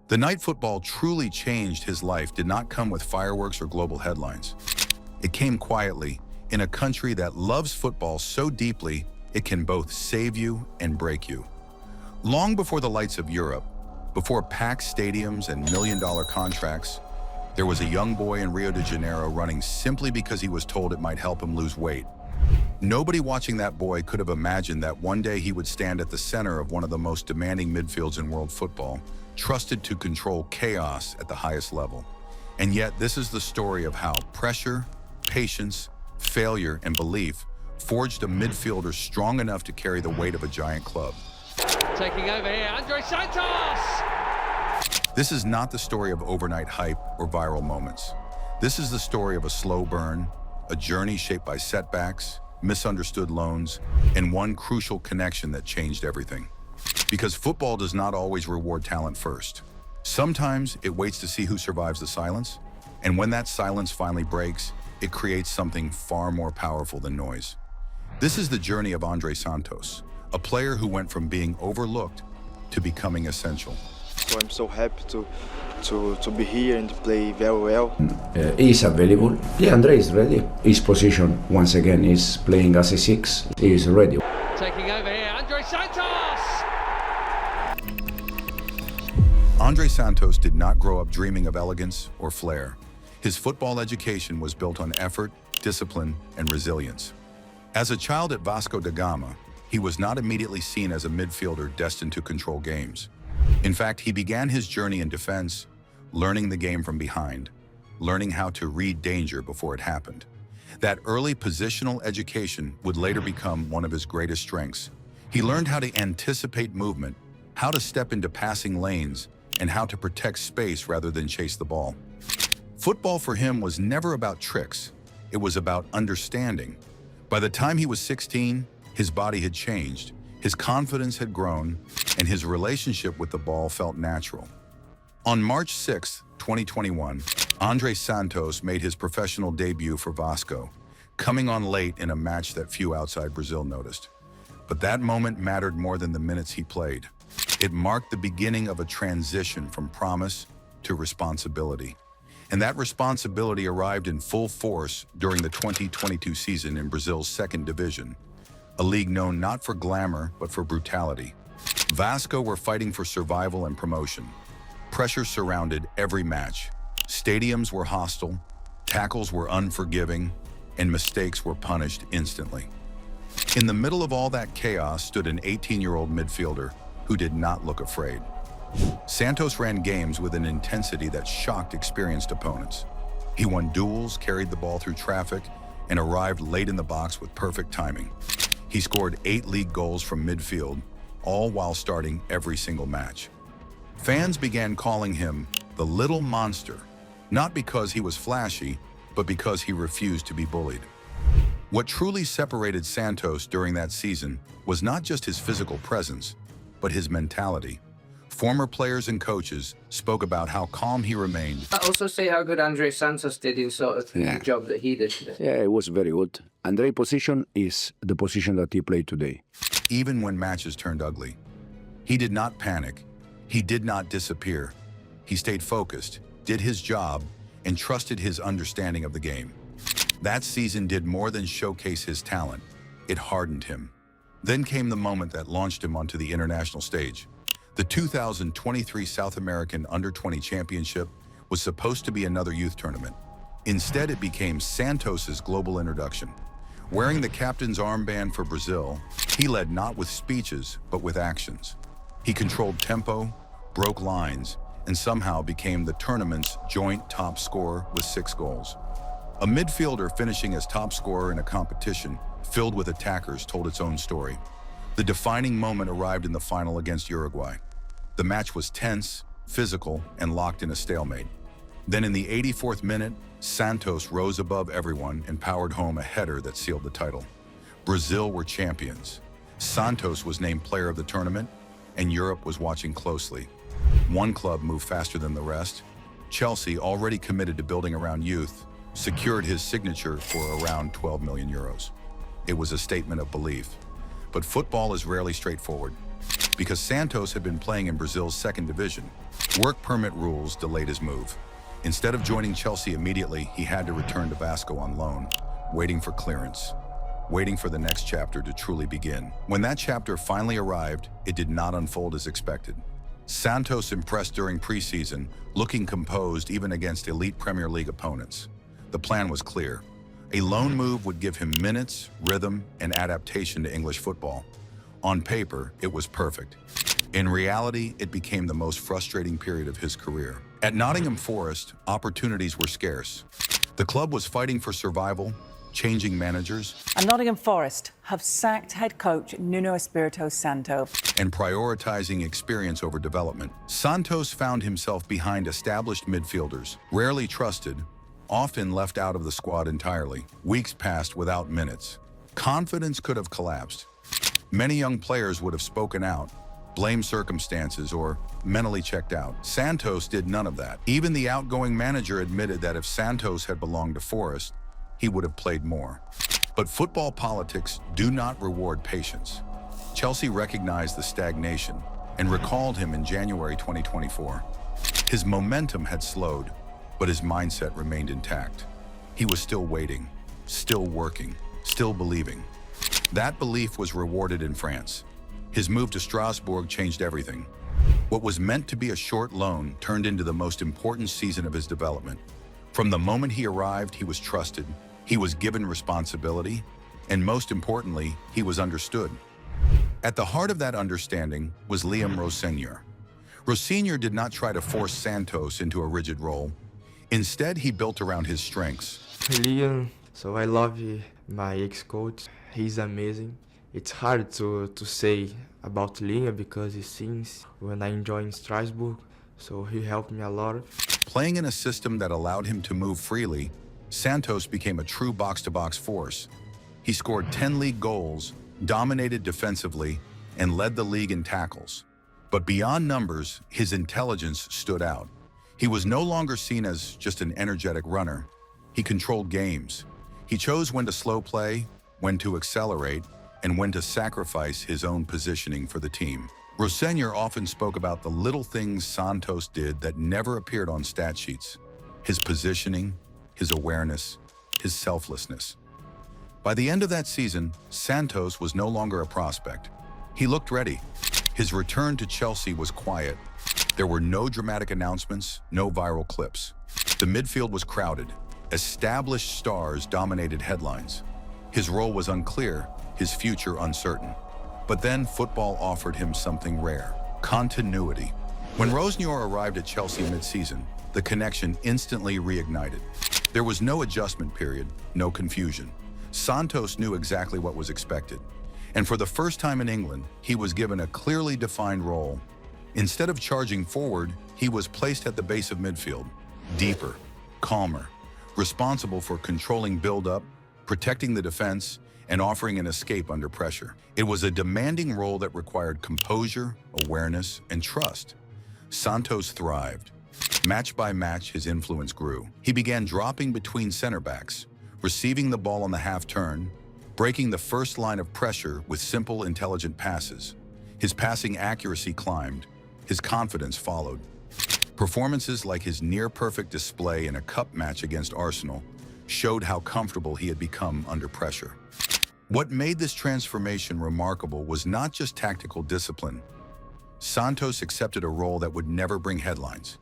The night football truly changed his life did not come with fireworks or global headlines. It came quietly in a country that loves football so deeply it can both save you and break you. Long before the lights of Europe, before packed stadiums and million-dollar contracts, there was a young boy in Rio de Janeiro running simply because he was told it might help him lose weight. Nobody watching that boy could have imagined that one day he would stand at the center of one of the most demanding midfields in world football, trusted to control chaos at the highest level. And yet, this is the story of how pressure, patience, failure, and belief forged a midfielder strong enough to carry the weight of a giant club. Taking over here, Andrey Santos! This is not the story of overnight hype or viral moments. This is the story of a slow burn, a journey shaped by setbacks, misunderstood loans, and one crucial connection that changed everything. Because football does not always reward talent first. Sometimes it waits to see who survives the silence, and when that silence finally breaks, it creates something far more powerful than noise. This is the journey of Andrey Santos, a player who went from being overlooked to becoming essential. So I'm so happy to be here and to play very well. He's available. Yeah, Andrey is ready. His position, once again, is playing as a 6. He is ready. Taking over here, Andrey Santos! Andrey Santos did not grow up dreaming of elegance or flair. His football education was built on effort, discipline, and resilience. As a child at Vasco da Gama, he was not immediately seen as a midfielder destined to control games. In fact, he began his journey in defense, learning the game from behind, learning how to read danger before it happened. That early positional education would later become one of his greatest strengths. He learned how to anticipate movement, how to step into passing lanes, and how to protect space rather than chase the ball. Football for him was never about tricks. It was about understanding. By the time he was 16, his body had changed, his confidence had grown, and his relationship with the ball felt natural. On March 6, 2021, Andrey Santos made his professional debut for Vasco, coming on late in a match that few outside Brazil noticed. But that moment mattered more than the minutes he played. It marked the beginning of a transition from promise to responsibility. And that responsibility arrived in full force during the 2022 season in Brazil's second division, a league known not for glamour, but for brutality. Vasco were fighting for survival and promotion. Pressure surrounded every match. Stadiums were hostile, tackles were unforgiving, and mistakes were punished instantly. In the middle of all that chaos stood an 18-year-old midfielder who did not look afraid. Santos ran games with an intensity that shocked experienced opponents. He won duels, carried the ball through traffic, and arrived late in the box with perfect timing. He scored 8 league goals from midfield, all while starting every single match. Fans began calling him the Little Monster, not because he was flashy, but because he refused to be bullied. What truly separated Santos during that season was not just his physical presence, but his mentality. Former players and coaches spoke about how calm he remained. I also say how good Andrey Santos did in sort of the job that he did today. Yeah, it was very good. Andrey's position is the position that he played today. Even when matches turned ugly. He did not panic. He did not disappear. He stayed focused, did his job, and trusted his understanding of the game. That season did more than showcase his talent. It hardened him. Then came the moment that launched him onto the international stage. The 2023 South American Under-20 Championship was supposed to be another youth tournament. Instead, it became Santos's global introduction. Wearing the captain's armband for Brazil, he led not with speeches, but with actions. He controlled tempo, broke lines, and somehow became the tournament's joint top scorer with 6 goals. A midfielder finishing as top scorer in a competition filled with attackers told its own story. The defining moment arrived in the final against Uruguay. The match was tense, physical, and locked in a stalemate. Then in the 84th minute, Santos rose above everyone and powered home a header that sealed the title. Brazil were champions. Santos was named player of the tournament, and Europe was watching closely. One club moved faster than the rest. Chelsea, already committed to building around youth, secured his signature for around 12 million euros. It was a statement of belief. But football is rarely straightforward. Because Santos had been playing in Brazil's second division, work permit rules delayed his move. Instead of joining Chelsea immediately, he had to return to Vasco on loan, waiting for clearance, waiting for the next chapter to truly begin. When that chapter finally arrived, it did not unfold as expected. Santos impressed during preseason, looking composed even against elite Premier League opponents. The plan was clear. A loan move would give him minutes, rhythm, and adaptation to English football. On paper, it was perfect. In reality, it became the most frustrating period of his career. At Nottingham Forest, opportunities were scarce. The club was fighting for survival, changing managers, And Nottingham Forest have sacked head coach Nuno Espirito Santo. and prioritizing experience over development. Santos found himself behind established midfielders, rarely trusted, often left out of the squad entirely. Weeks passed without minutes. Confidence could have collapsed. Many young players would have spoken out, blamed circumstances, or mentally checked out. Santos did none of that. Even the outgoing manager admitted that if Santos had belonged to Forest, he would have played more. But football politics do not reward patience. Chelsea recognized the stagnation and recalled him in January 2024. His momentum had slowed, but his mindset remained intact. He was still waiting, still working, still believing. That belief was rewarded in France. His move to Strasbourg changed everything. What was meant to be a short loan turned into the most important season of his development. From the moment he arrived, he was trusted, he was given responsibility, and most importantly, he was understood. At the heart of that understanding was Liam Rosenior. Rosenior did not try to force Santos into a rigid role. Instead, he built around his strengths. Liam, so I love my ex-coach. He's amazing. It's hard to say about Liam because he sings when I joined Strasbourg, so he helped me a lot. Playing in a system that allowed him to move freely, Santos became a true box-to-box force. He scored 10 league goals, dominated defensively, and led the league in tackles. But beyond numbers, his intelligence stood out. He was no longer seen as just an energetic runner. He controlled games. He chose when to slow play, when to accelerate, and when to sacrifice his own positioning for the team. Rosenior often spoke about the little things Santos did that never appeared on stat sheets: his positioning, his awareness, his selflessness. By the end of that season, Santos was no longer a prospect. He looked ready. His return to Chelsea was quiet. There were no dramatic announcements, no viral clips. The midfield was crowded. Established stars dominated headlines. His role was unclear, his future uncertain. But then football offered him something rare: continuity. When Rosenior arrived at Chelsea mid-season, the connection instantly reignited. There was no adjustment period, no confusion. Santos knew exactly what was expected. And for the first time in England, he was given a clearly defined role. Instead of charging forward, he was placed at the base of midfield, deeper, calmer, responsible for controlling build-up, protecting the defense, and offering an escape under pressure. It was a demanding role that required composure, awareness, and trust. Santos thrived. Match by match, his influence grew. He began dropping between center backs, receiving the ball on the half-turn, breaking the first line of pressure with simple, intelligent passes. His passing accuracy climbed. His confidence followed. Performances like his near-perfect display in a cup match against Arsenal showed how comfortable he had become under pressure. What made this transformation remarkable was not just tactical discipline. Santos accepted a role that would never bring headlines.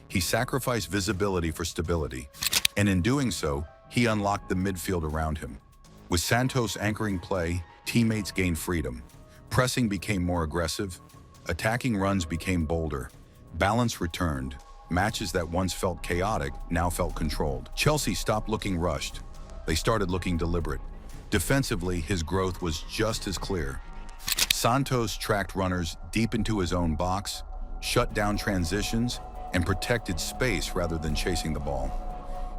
He sacrificed visibility for stability, and in doing so, he unlocked the midfield around him. With Santos anchoring play, teammates gained freedom. Pressing became more aggressive. Attacking runs became bolder. Balance returned. Matches that once felt chaotic now felt controlled. Chelsea stopped looking rushed. They started looking deliberate. Defensively, his growth was just as clear. Santos tracked runners deep into his own box, shut down transitions, and protected space rather than chasing the ball.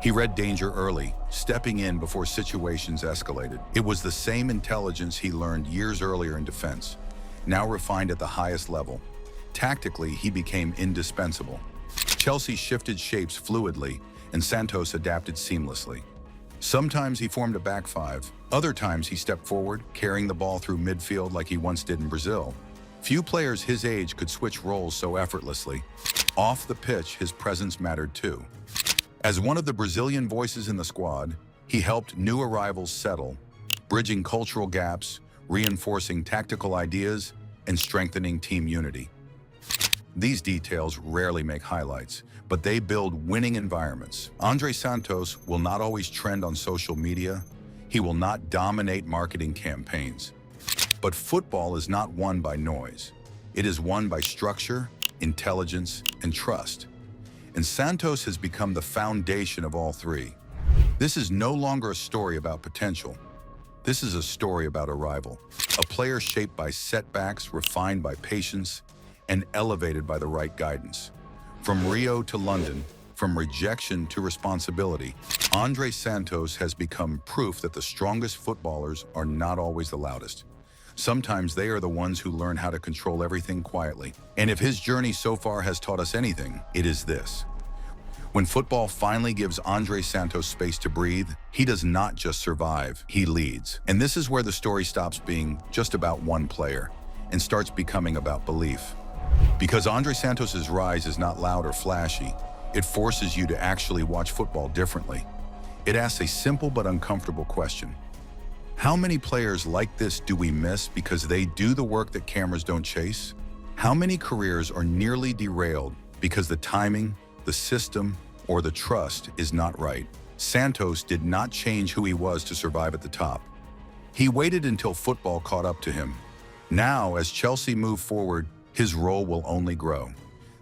He read danger early, stepping in before situations escalated. It was the same intelligence he learned years earlier in defense, now refined at the highest level. Tactically, he became indispensable. Chelsea shifted shapes fluidly, and Santos adapted seamlessly. Sometimes he formed a back five. Other times he stepped forward, carrying the ball through midfield like he once did in Brazil. Few players his age could switch roles so effortlessly. Off the pitch, his presence mattered too. As one of the Brazilian voices in the squad, he helped new arrivals settle, bridging cultural gaps, reinforcing tactical ideas, and strengthening team unity. These details rarely make highlights, but they build winning environments. Andrey Santos will not always trend on social media. He will not dominate marketing campaigns. But football is not won by noise. It is won by structure, intelligence, and trust. And Santos has become the foundation of all three. This is no longer a story about potential. This is a story about arrival. A player shaped by setbacks, refined by patience, and elevated by the right guidance. From Rio to London, from rejection to responsibility, Andrey Santos has become proof that the strongest footballers are not always the loudest. Sometimes they are the ones who learn how to control everything quietly. And if his journey so far has taught us anything, it is this. When football finally gives Andrey Santos space to breathe, he does not just survive, he leads. And this is where the story stops being just about one player and starts becoming about belief. Because Andrey Santos' rise is not loud or flashy, it forces you to actually watch football differently. It asks a simple but uncomfortable question. How many players like this do we miss because they do the work that cameras don't chase? How many careers are nearly derailed because the timing, the system, or the trust is not right? Santos did not change who he was to survive at the top. He waited until football caught up to him. Now, as Chelsea move forward, his role will only grow.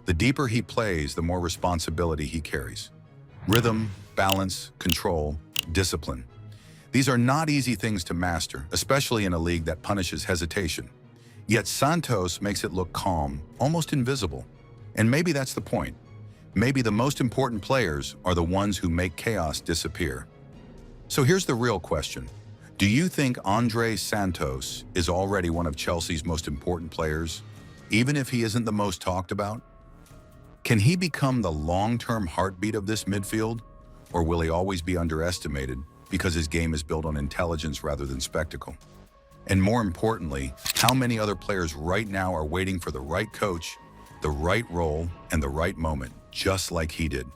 The deeper he plays, the more responsibility he carries. Rhythm, balance, control, discipline. These are not easy things to master, especially in a league that punishes hesitation. Yet Santos makes it look calm, almost invisible. And maybe that's the point. Maybe the most important players are the ones who make chaos disappear. So here's the real question. Do you think Andrey Santos is already one of Chelsea's most important players, even if he isn't the most talked about? Can he become the long-term heartbeat of this midfield, or will he always be underestimated because his game is built on intelligence rather than spectacle? And more importantly, how many other players right now are waiting for the right coach, the right role, and the right moment, just like he did?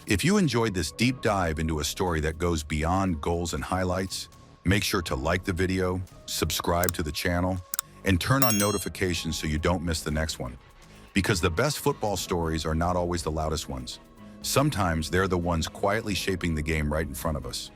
If you enjoyed this deep dive into a story that goes beyond goals and highlights, make sure to like the video, subscribe to the channel, and turn on notifications so you don't miss the next one. Because the best football stories are not always the loudest ones. Sometimes they're the ones quietly shaping the game right in front of us.